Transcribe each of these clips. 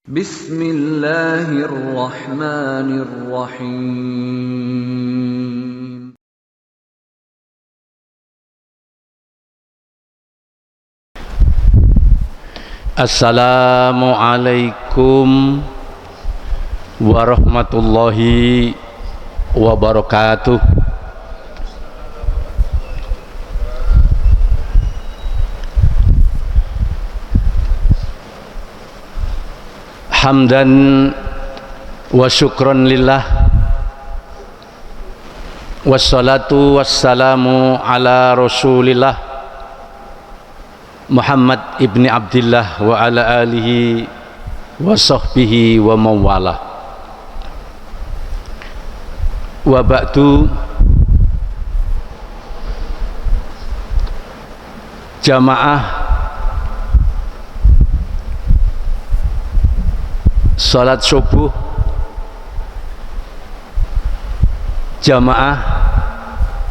Bismillahirrahmanirrahim. Assalamualaikum warahmatullahi wabarakatuh. Hamdan wa syukran lillah, wassalatu wassalamu ala rasulillah Muhammad ibni Abdillah wa ala alihi wa sahbihi wa mawalah. Wa ba'du, jamaah salat subuh, jamaah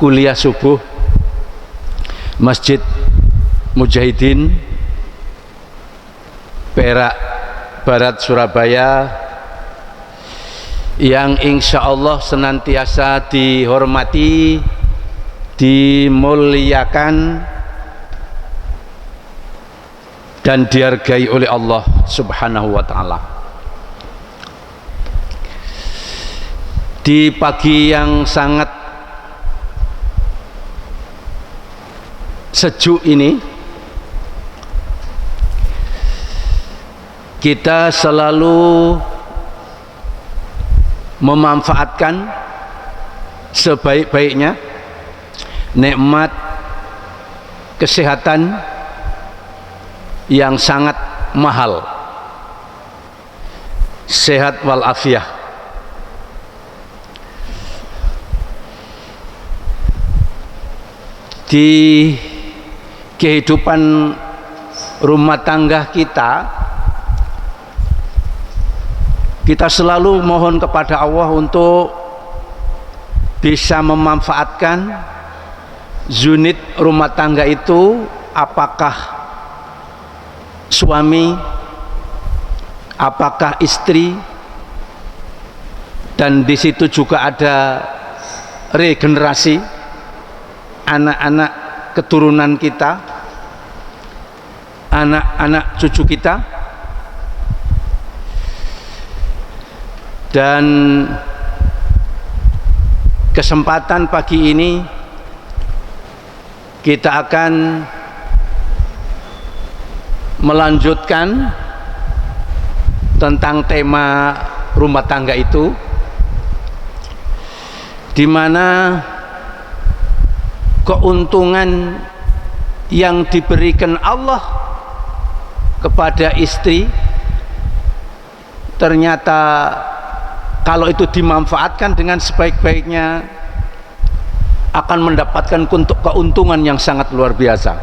kuliah subuh Masjid Mujahidin Perak Barat Surabaya, yang insya Allah senantiasa dihormati, dimuliakan dan dihargai oleh Allah Subhanahu wa ta'ala. Di pagi yang sangat sejuk ini, kita selalu memanfaatkan sebaik-baiknya nikmat kesehatan yang sangat mahal, sehat walafiat. Di kehidupan rumah tangga kita selalu mohon kepada Allah untuk bisa memanfaatkan unit rumah tangga itu, apakah suami, apakah istri, dan di situ juga ada regenerasi anak-anak keturunan kita, anak-anak cucu kita. Dan kesempatan pagi ini kita akan melanjutkan tentang tema rumah tangga itu, di mana keuntungan yang diberikan Allah kepada istri ternyata kalau itu dimanfaatkan dengan sebaik-baiknya akan mendapatkan keuntungan yang sangat luar biasa,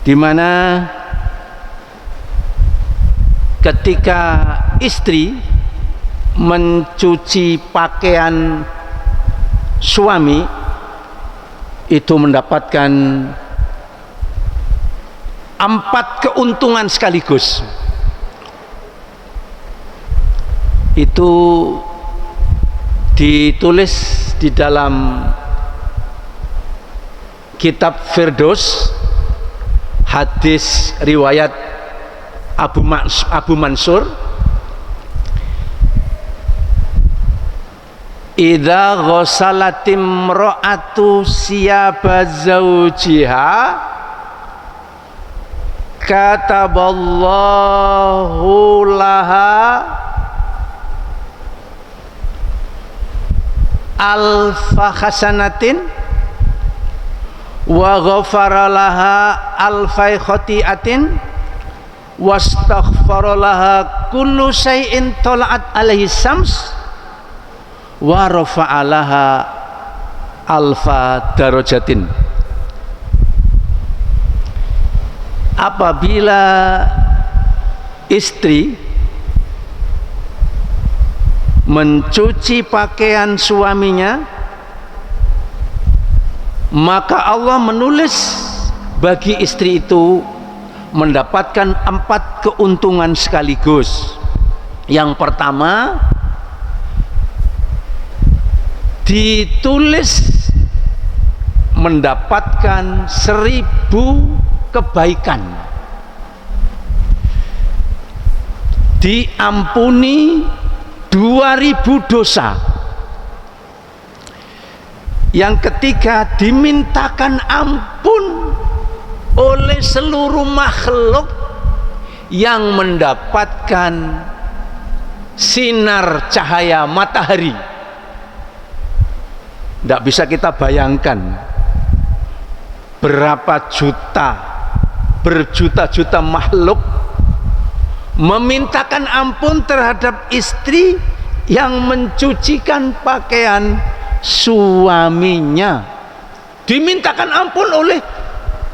di mana ketika istri mencuci pakaian suami itu mendapatkan 4 keuntungan sekaligus. Itu ditulis di dalam kitab Firdaus, hadis riwayat Abu Mansur. Idza ghasalatim ra'atu siyaba zawjiha kataballahu laha alfa hasanatin wa ghafara laha alfai khati'atin wastaghfara laha kullu syai'in tala'at alaihi syams wa rafa'alaha alfa darajatin. Apabila istri mencuci pakaian suaminya, maka Allah menulis bagi istri itu mendapatkan 4 keuntungan sekaligus. Yang pertama, ditulis mendapatkan 1000 kebaikan, diampuni 2000 dosa. Yang ketiga, dimintakan ampun oleh seluruh makhluk yang mendapatkan sinar cahaya matahari. Tidak bisa kita bayangkan berapa juta, berjuta-juta makhluk memintakan ampun terhadap istri yang mencucikan pakaian suaminya. Dimintakan ampun oleh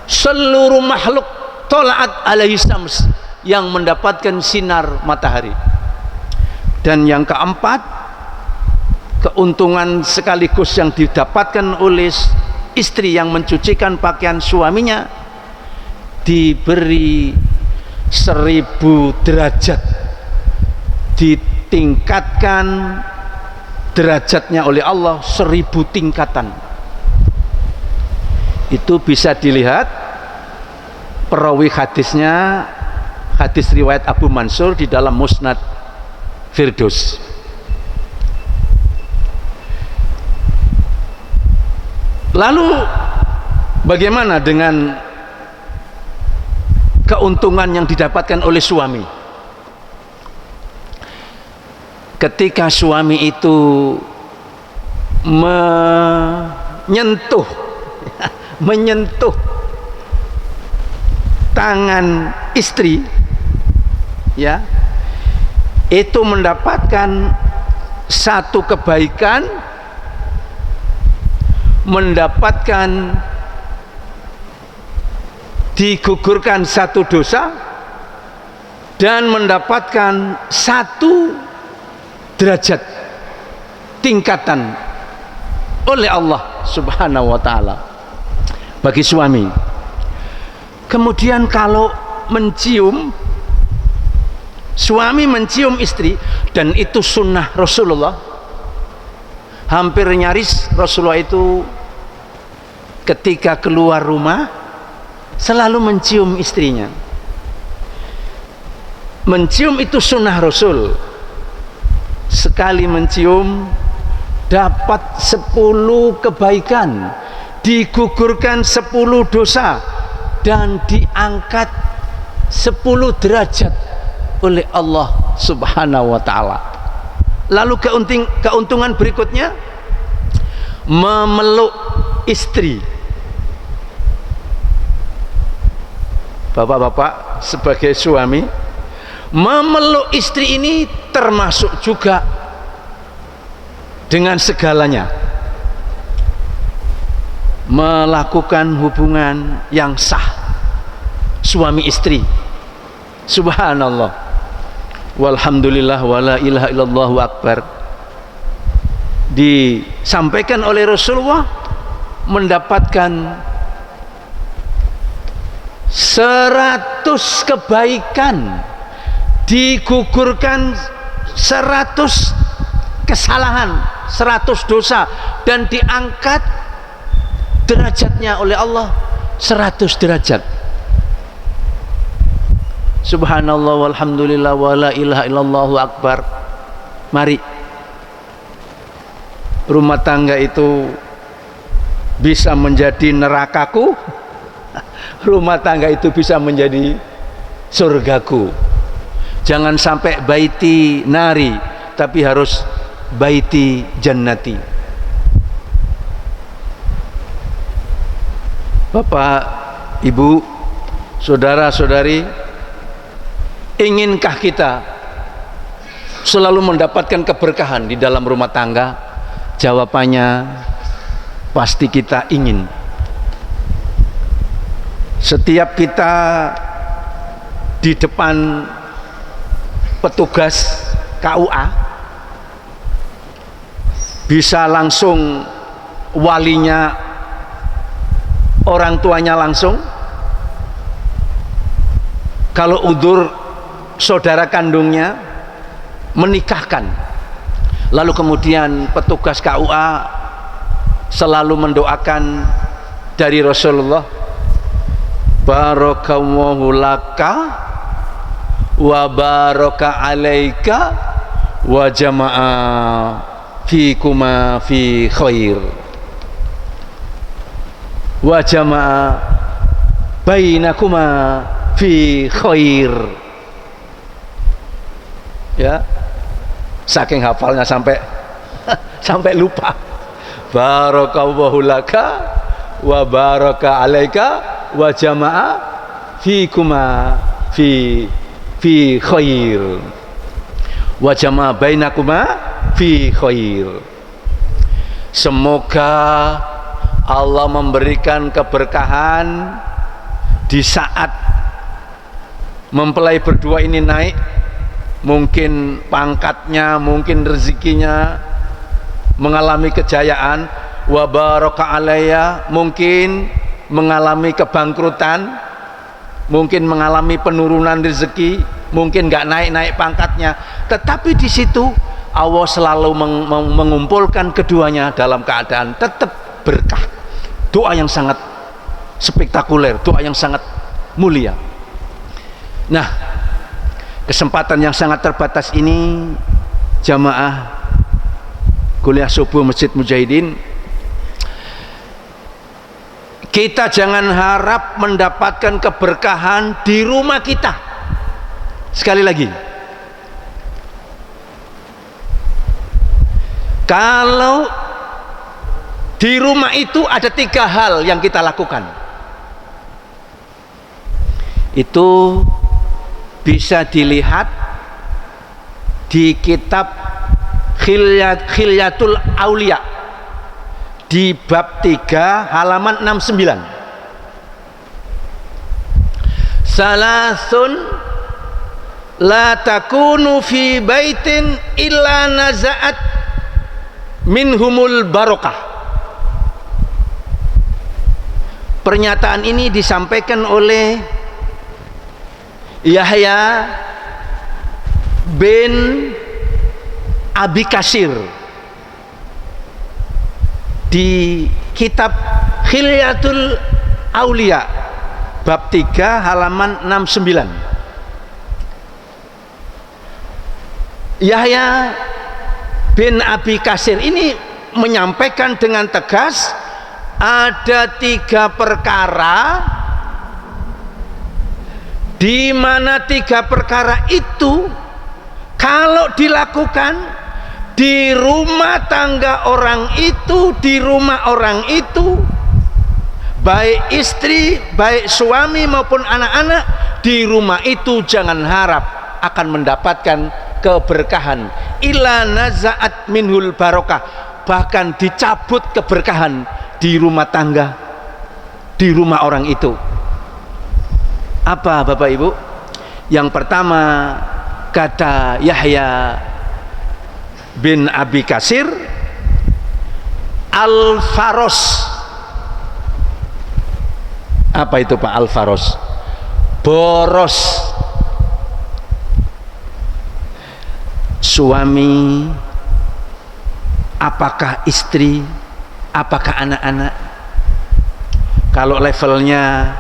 seluruh makhluk tolaat alaihi syams yang mendapatkan sinar matahari. Dan yang keempat, keuntungan sekaligus yang didapatkan oleh istri yang mencucikan pakaian suaminya, diberi 1000 derajat, ditingkatkan derajatnya oleh Allah 1000 tingkatan. Itu bisa dilihat perawi hadisnya, hadis riwayat Abu Mansur di dalam Musnad Firdaus. Lalu bagaimana dengan keuntungan yang didapatkan oleh suami? Ketika suami itu menyentuh tangan istri, ya, itu mendapatkan 1 kebaikan, mendapatkan digugurkan 1 dosa, dan mendapatkan 1 derajat tingkatan oleh Allah Subhanahu wa ta'ala bagi suami. Kemudian kalau mencium, suami mencium istri, dan itu sunnah Rasulullah, hampir nyaris Rasulullah itu ketika keluar rumah selalu mencium istrinya. Mencium itu sunnah Rasul. Sekali mencium dapat 10 kebaikan, digugurkan 10 dosa, dan diangkat 10 derajat oleh Allah Subhanahu wa ta'ala. Lalu keuntungan berikutnya, memeluk istri. Bapak-bapak sebagai suami, memeluk istri ini termasuk juga dengan segalanya, melakukan hubungan yang sah suami istri. Subhanallah, walhamdulillah, wala ilaha illallah akbar. Disampaikan oleh Rasulullah mendapatkan 100 kebaikan, digugurkan 100 kesalahan, 100 dosa, dan diangkat derajatnya oleh Allah 100 derajat. Subhanallah, walhamdulillah, wala ilaha illallah akbar. Mari, rumah tangga itu bisa menjadi nerakaku, rumah tangga itu bisa menjadi surgaku. Jangan sampai baiti nari, tapi harus baiti jannati. Bapak, Ibu, saudara-saudari, inginkah kita selalu mendapatkan keberkahan di dalam rumah tangga? Jawabannya pasti kita ingin. Setiap kita di depan petugas KUA bisa langsung walinya, orang tuanya langsung, Kalau udzur saudara kandungnya menikahkan, lalu kemudian petugas KUA selalu mendoakan dari Rasulullah, barakallahu laka wa baraka alaika wa jama'a fikuma fi khair wa jama'a bainakuma fi khair. Ya, saking hafalnya sampai sampai lupa. Barakallahu laka wa baraka alaika wa jama'a fikuma fi khair wa jama'a bainakuma fi khair. Semoga Allah memberikan keberkahan di saat mempelai berdua ini naik, mungkin pangkatnya, mungkin rezekinya mengalami kejayaan, wa baraka alayya, mungkin mengalami kebangkrutan, mungkin mengalami penurunan rezeki, mungkin nggak naik-naik pangkatnya, tetapi di situ Allah selalu mengumpulkan keduanya dalam keadaan tetap berkah. Doa yang sangat spektakuler, doa yang sangat mulia. Nah, kesempatan yang sangat terbatas ini, jamaah kuliah subuh Masjid Mujahidin, kita jangan harap mendapatkan keberkahan di rumah kita. Sekali lagi, kalau di rumah itu ada 3 hal yang kita lakukan, itu bisa dilihat di kitab Khilyatul Aulia di bab 3 halaman 69. Salasun la takunu fi baitin illa naza'at minhumul barokah. Pernyataan ini disampaikan oleh Yahya bin Abi Kasir di kitab Khilyatul Aulia bab 3 halaman 69. Yahya bin Abi Kasir ini menyampaikan dengan tegas, ada 3 perkara di mana 3 perkara itu kalau dilakukan di rumah tangga orang itu, di rumah orang itu, baik istri, baik suami maupun anak-anak, di rumah itu jangan harap akan mendapatkan keberkahan. Illa nazaat minhul barokah, bahkan dicabut keberkahan di rumah tangga, di rumah orang itu. Apa Bapak Ibu? Yang pertama, kata Yahya bin Abi Kasir, al-faros. Apa itu Pak al-faros? Boros. Suami, apakah istri, apakah anak-anak, kalau levelnya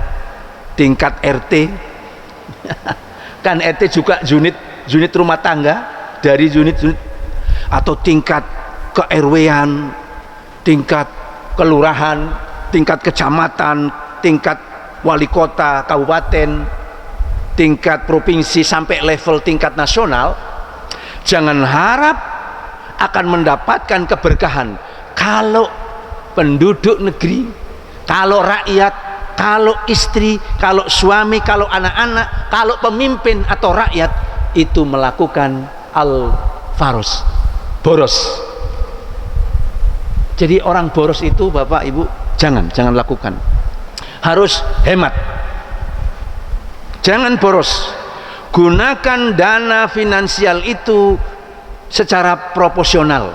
tingkat RT kan RT juga unit rumah tangga, dari unit atau tingkat ke RW-an, tingkat kelurahan, tingkat kecamatan, tingkat wali kota, kabupaten, tingkat provinsi sampai level tingkat nasional, jangan harap akan mendapatkan keberkahan kalau penduduk negeri, kalau rakyat, kalau istri, kalau suami, kalau anak-anak, kalau pemimpin atau rakyat itu melakukan al-faros, boros. Jadi orang boros itu Bapak Ibu jangan lakukan. Harus hemat, jangan boros. Gunakan dana finansial itu secara proporsional,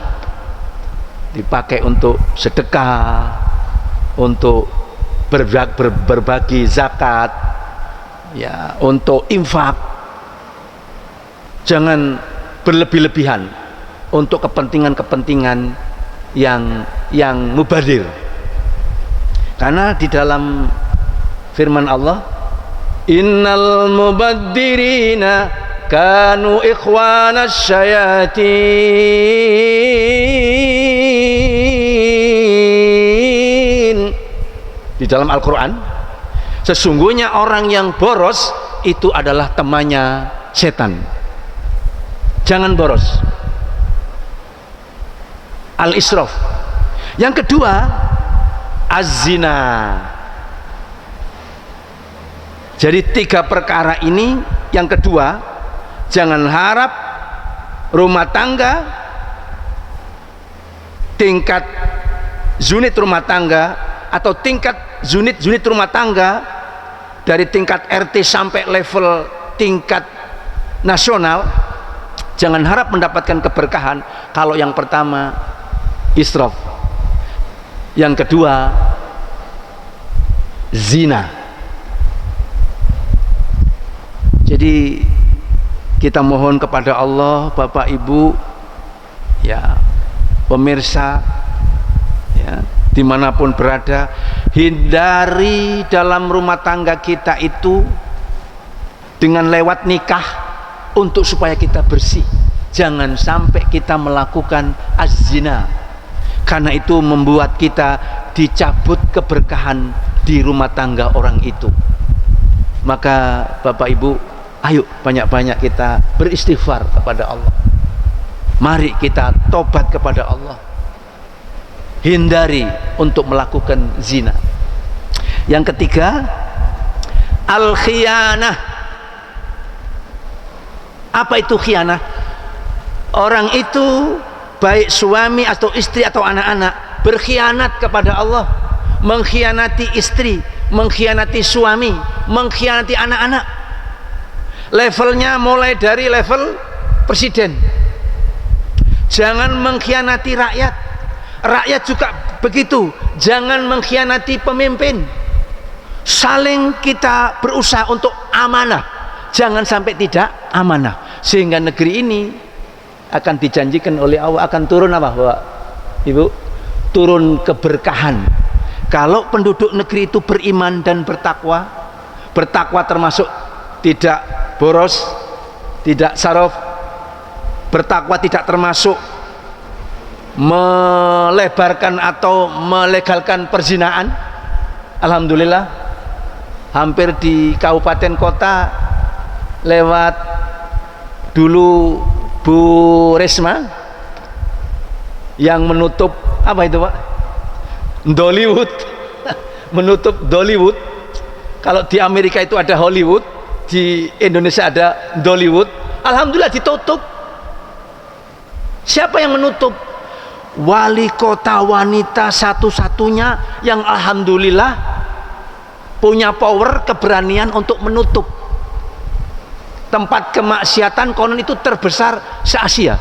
dipakai untuk sedekah, untuk berbagi zakat, ya untuk infak, jangan berlebih-lebihan untuk kepentingan-kepentingan yang mubadir. Karena di dalam firman Allah, innal mubaddirina kanu ikhwanas syayatin. Di dalam Al-Quran, sesungguhnya orang yang boros itu adalah temannya setan. Jangan boros. Al-israf. Yang kedua, az-zina. Jadi 3 perkara ini, yang kedua, jangan harap rumah tangga, tingkat unit rumah tangga atau tingkat unit rumah tangga dari tingkat RT sampai level tingkat nasional, jangan harap mendapatkan keberkahan kalau yang pertama israf, yang kedua zina. Jadi kita mohon kepada Allah, Bapak Ibu, ya pemirsa, ya dimanapun berada, hindari dalam rumah tangga kita itu dengan lewat nikah untuk supaya kita bersih. Jangan sampai kita melakukan az-zina, karena itu membuat kita dicabut keberkahan di rumah tangga orang itu. Maka Bapak Ibu, ayo banyak-banyak kita beristighfar kepada Allah. Mari kita tobat kepada Allah, hindari untuk melakukan zina. Yang ketiga, al-khiyanah. Apa itu khianah? Orang itu baik suami atau istri atau anak-anak berkhianat kepada Allah, mengkhianati istri, mengkhianati suami, mengkhianati anak-anak. Levelnya mulai dari level presiden. Jangan mengkhianati rakyat. Rakyat juga begitu. Jangan mengkhianati pemimpin. Saling kita berusaha untuk amanah, jangan sampai tidak amanah, sehingga negeri ini akan dijanjikan oleh Allah akan turun apa, Bapak Ibu? Turun keberkahan. Kalau penduduk negeri itu beriman dan bertakwa. Bertakwa termasuk tidak boros, tidak saraf. Bertakwa tidak termasuk melebarkan atau melegalkan perzinaan. Alhamdulillah, hampir di kabupaten kota lewat dulu Bu Risma yang menutup apa itu, Pak? Dollywood. Menutup Dollywood. Kalau di Amerika itu ada Hollywood, di Indonesia ada Dollywood. Alhamdulillah ditutup. Siapa yang menutup? Wali kota wanita satu-satunya yang alhamdulillah punya power, keberanian untuk menutup tempat kemaksiatan konon itu terbesar se-Asia.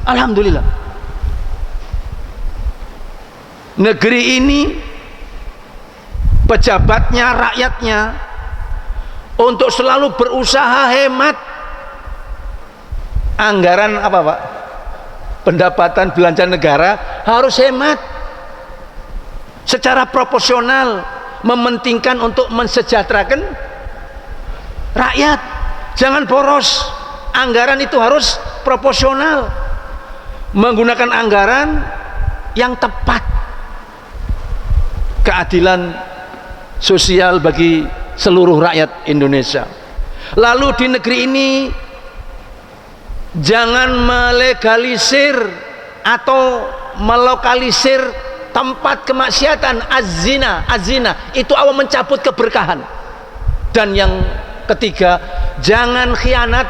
Alhamdulillah. Negeri ini, pejabatnya, rakyatnya untuk selalu berusaha hemat anggaran apa, Pak? Pendapatan belanja negara harus hemat secara proporsional, mementingkan untuk mensejahterakan rakyat. Jangan boros. Anggaran itu harus proporsional, menggunakan anggaran yang tepat, keadilan sosial bagi seluruh rakyat Indonesia. Lalu di negeri ini jangan melegalisir atau melokalisir tempat kemaksiatan, az-zina. Az-zina itu awal mencabut keberkahan. Dan yang ketiga, jangan khianat.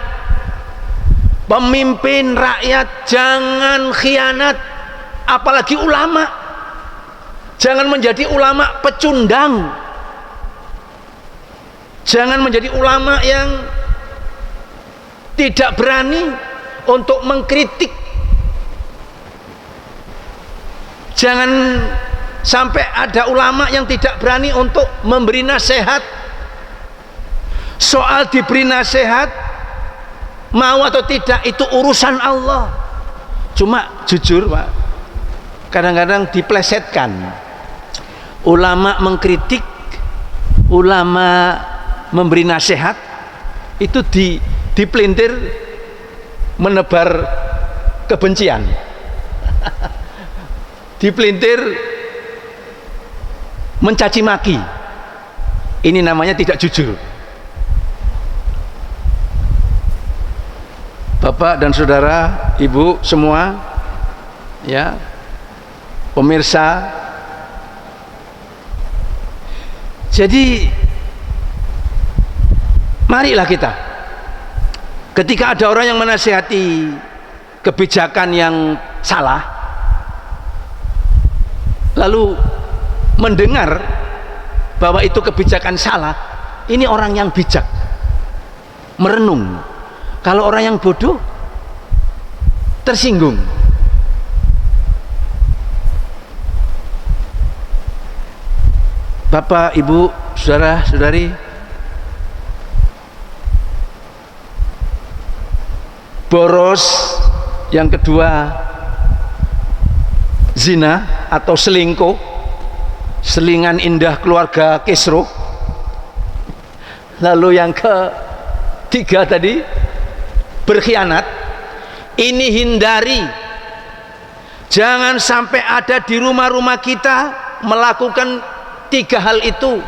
Pemimpin rakyat jangan khianat, apalagi ulama. Jangan menjadi ulama pecundang. Jangan menjadi ulama yang tidak berani untuk mengkritik. Jangan sampai ada ulama yang tidak berani untuk memberi nasihat. Soal diberi nasihat mau atau tidak itu urusan Allah. Cuma jujur Pak, kadang-kadang diplesetkan. Ulama mengkritik, ulama memberi nasihat, itu dipelintir menebar kebencian. Dipelintir mencaci maki. Ini namanya tidak jujur. Bapak dan saudara, ibu semua, ya, pemirsa. Jadi marilah kita, ketika ada orang yang menasihati kebijakan yang salah, lalu mendengar bahwa itu kebijakan salah, ini orang yang bijak, merenung. Kalau orang yang bodoh tersinggung. Bapak, ibu, saudara, saudari, boros yang kedua zina atau selingkuh, selingan indah keluarga Kisruh. Lalu yang ketiga tadi berkhianat. Ini hindari, jangan sampai ada di rumah-rumah kita melakukan tiga hal itu.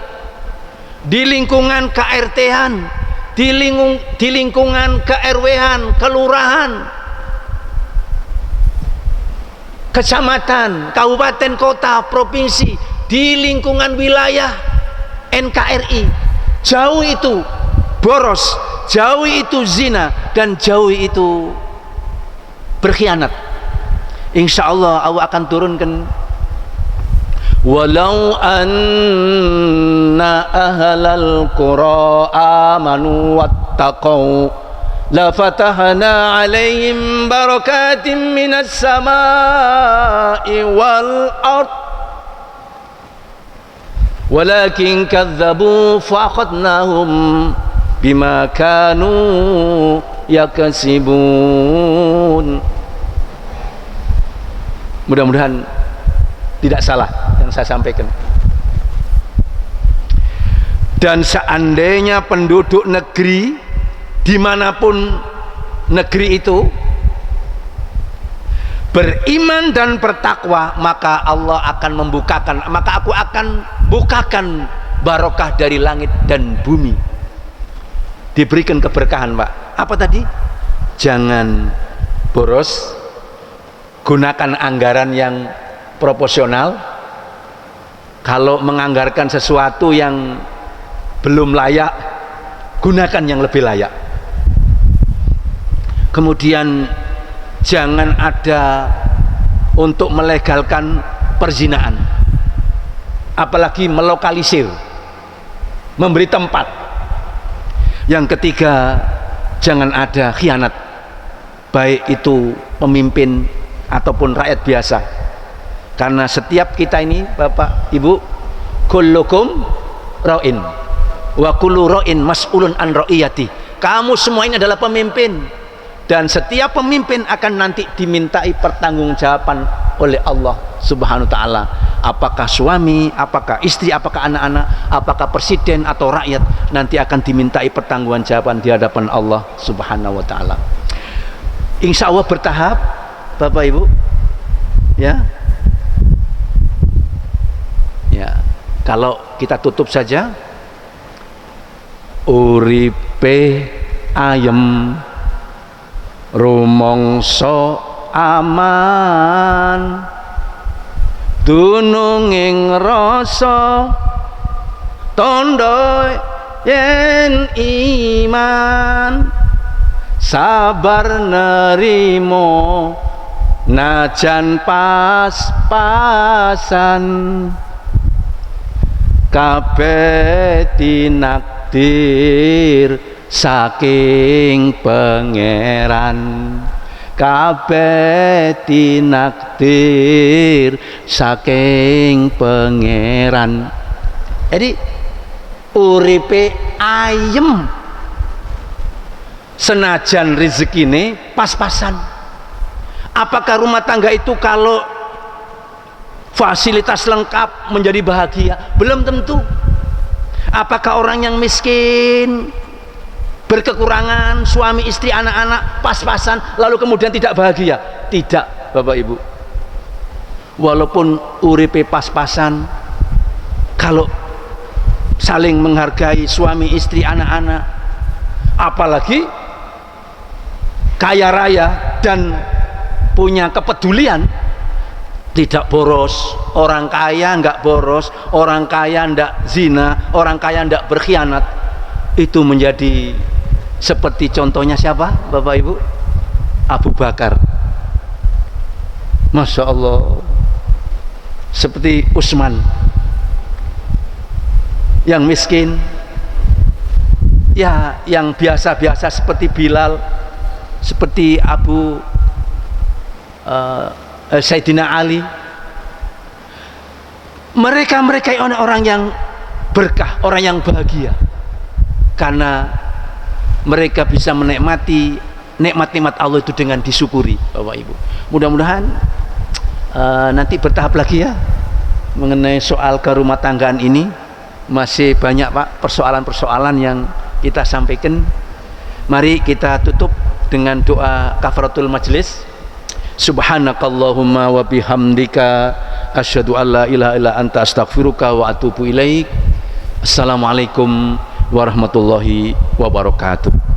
Di lingkungan KRT-an, di lingkungan KRW-an, kelurahan, kecamatan, kabupaten, kota, provinsi, di lingkungan wilayah NKRI. Jauh itu boros, jauh itu zina, dan jauh itu berkhianat. Insya Allah Allah akan turunkan, walau anna ahlal qura amanu wattaqau la fatahna alaihim barakatim minas samai wal ard walakin kadzabu fa akhadnahum bima kanu yakasibun. Mudah-mudahan tidak salah yang saya sampaikan. Dan seandainya penduduk negeri dimanapun negeri itu beriman dan bertakwa, maka Allah akan membukakan, maka aku akan bukakan barokah dari langit dan bumi. Diberikan keberkahan Pak. Apa tadi? Jangan boros, gunakan anggaran yang proporsional. Kalau menganggarkan sesuatu yang belum layak, gunakan yang lebih layak. Kemudian jangan ada untuk melegalkan perzinaan, apalagi melokalisir, memberi tempat. Yang ketiga, jangan ada khianat, baik itu pemimpin ataupun rakyat biasa. Karena setiap kita ini, Bapak, Ibu, kullukum ra'in wa kullu ra'in mas'ulun an ra'iyati. Kamu semua ini adalah pemimpin, dan setiap pemimpin akan nanti dimintai pertanggungjawaban oleh Allah Subhanahu wa taala. Apakah suami, apakah istri, apakah anak-anak, apakah presiden atau rakyat, nanti akan dimintai pertanggungjawaban di hadapan Allah Subhanahu wa taala. Insya Allah bertahap, Bapak Ibu, ya. Ya, kalau kita tutup saja, uripe ayem rumangsa aman, dununging rasa tondo yen iman, sabar nerimo najan pas-pasan, kabeh tinakdir saking pangeran, kabeh tinakdir saking pangeran. Jadi uripe ayem senajan rezekine pas-pasan. Apakah rumah tangga itu kalau fasilitas lengkap menjadi bahagia? Belum tentu. Apakah orang yang miskin, berkekurangan suami, istri, anak-anak pas-pasan lalu kemudian tidak bahagia? Tidak, Bapak Ibu. Walaupun uripe pas-pasan, kalau saling menghargai suami, istri, anak-anak, apalagi kaya raya dan punya kepedulian, tidak boros. Orang kaya enggak boros, orang kaya enggak zina, orang kaya enggak berkhianat. Itu menjadi seperti contohnya siapa, Bapak Ibu? Abu Bakar. Masya Allah. Seperti Utsman yang miskin, ya yang biasa-biasa seperti Bilal, seperti Sayyidina Ali. Mereka orang yang berkah, orang yang bahagia karena mereka bisa menikmati nikmat-nikmat Allah itu dengan disyukuri, Bapak Ibu. Mudah-mudahan nanti bertahap lagi ya mengenai soal kerumah tanggaan ini. Masih banyak Pak persoalan-persoalan yang kita sampaikan. Mari kita tutup dengan doa kafaratul majlis. Subhanakallahumma wa bihamdika asyhadu an la ilaha illa anta astaghfiruka wa atubu ilaik. Assalamualaikum warahmatullahi wabarakatuh.